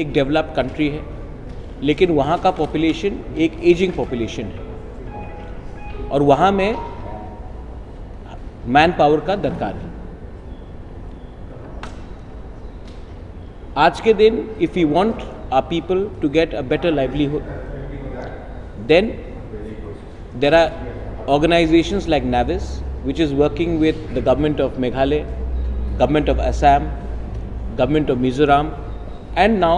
एक developed country है, लेकिन वहाँ का पॉपुलेशन एक एजिंग पॉपुलेशन है और वहाँ में मैन पावर का दरकार है। आज के दिन if we want our people to get a better livelihood, then there are organizations like NAVIS, which is working with the government of Meghalaya, government of Assam, government of Mizoram, and now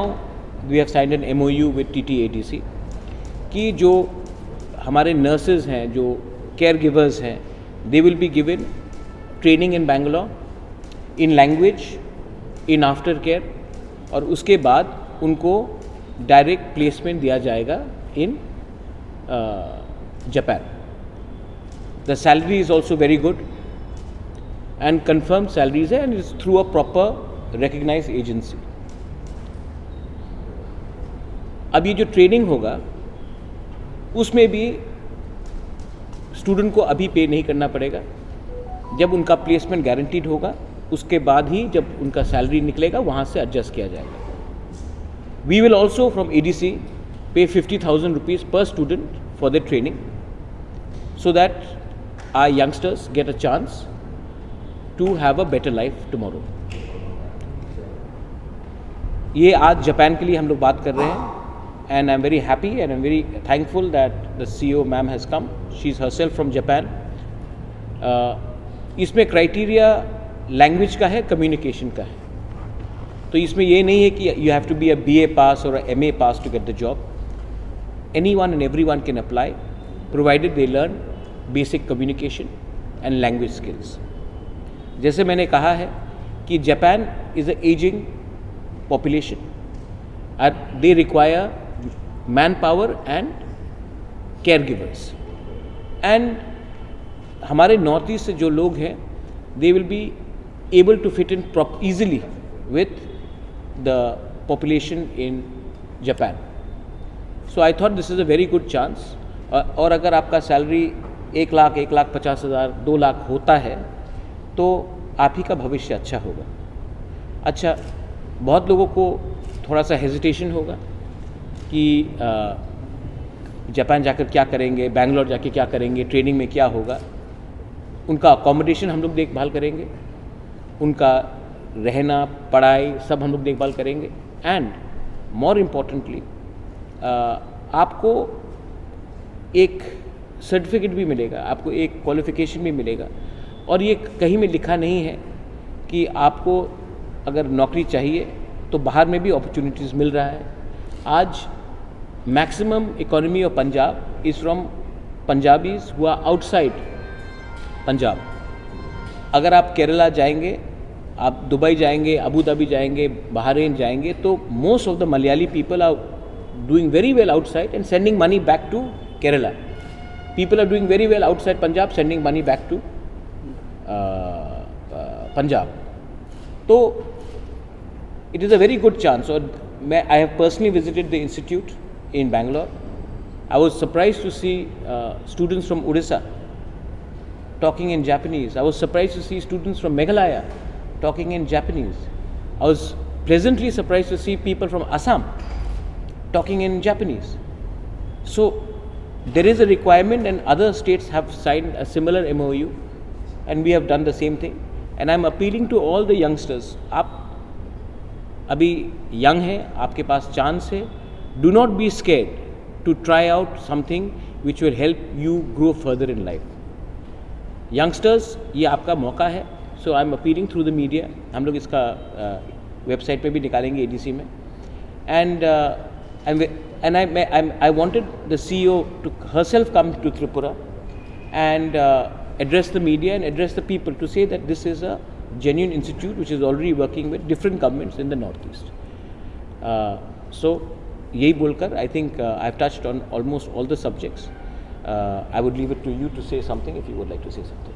we have signed an MOU with TTADC कि जो हमारे nurses हैं, जो caregivers हैं, they will be given training in Bangalore in language, in aftercare, और उसके बाद उनको direct placement दिया जाएगा in Japan. The salary is also very good and confirmed salaries है and it's through a proper recognized agency. अब ये जो ट्रेनिंग होगा उसमें भी स्टूडेंट को अभी पे नहीं करना पड़ेगा। जब उनका प्लेसमेंट गारंटीड होगा उसके बाद ही जब उनका सैलरी निकलेगा वहाँ से एडजस्ट किया जाएगा। We will also from ADC pay 50,000 rupees per student for their training so that our youngsters get a chance to have a better life tomorrow. ये आज जापान के लिए हम लोग बात कर रहे हैं and I'm very happy and I'm very thankful that the CEO ma'am has come. She's herself from Japan. इसमें क्राइटेरिया लैंग्वेज का है, कम्युनिकेशन का है। तो इसमें ये नहीं है कि you have to be a BA pass or a MA pass to get the job. Anyone and everyone can apply provided they learn basic communication and language skills. जैसे मैंने कहा है कि Japan is a ageing population and they require manpower and caregivers, and हमारे north east से जो लोग हैं they will be able to fit in easily with the population in Japan. So I thought this is a very good chance. और अगर आपका salary 1 lakh, 1,50,000, 2 lakh होता है तो आप ही का भविष्य अच्छा होगा। अच्छा, बहुत लोगों को थोड़ा सा हेजिटेशन होगा कि जापान जाकर क्या करेंगे, बैंगलोर जाके क्या करेंगे, ट्रेनिंग में क्या होगा। उनका अकोमोडेशन हम लोग देखभाल करेंगे, उनका रहना, पढ़ाई सब हम लोग देखभाल करेंगे, एंड मोर इम्पॉर्टेंटली आपको एक सर्टिफिकेट भी मिलेगा, आपको एक क्वालिफिकेशन भी मिलेगा। और ये कहीं में लिखा नहीं है कि आपको अगर नौकरी चाहिए तो बाहर में भी अपॉर्चुनिटीज़ मिल रहा है। आज maximum economy of Punjab is from Punjabis who are outside Punjab. अगर आप केरला जाएंगे, आप दुबई जाएंगे, अबू धाबी जाएंगे, बहरीन जाएंगे, तो most of the Malayali people are doing very well outside and sending money back to Kerala. People are doing very well outside Punjab, sending money back to Punjab. So it is a very good chance. Or I have personally visited the institute in Bangalore. I was surprised to see students from Odisha talking in Japanese. I was surprised to see students from Meghalaya talking in Japanese. I was pleasantly surprised to see people from Assam talking in Japanese. So there is a requirement, and other states have signed a similar MOU and we have done the same thing. And I'm appealing to all the youngsters, आप अभी young हैं, आपके पास chance है, do not be scared to try out something which will help you grow further in life. Youngsters, ये आपका मौका है. So I'm appealing through the media. हम लोग इसका वेबसाइट पे भी निकालेंगे ADC में. And I wanted the CEO to herself come to Tripura and address the media and address the people to say that this is a genuine institute which is already working with different governments in the Northeast. So यही बोलकर I think I've touched on almost all the subjects. I would leave it to you to say something if you would like to say something.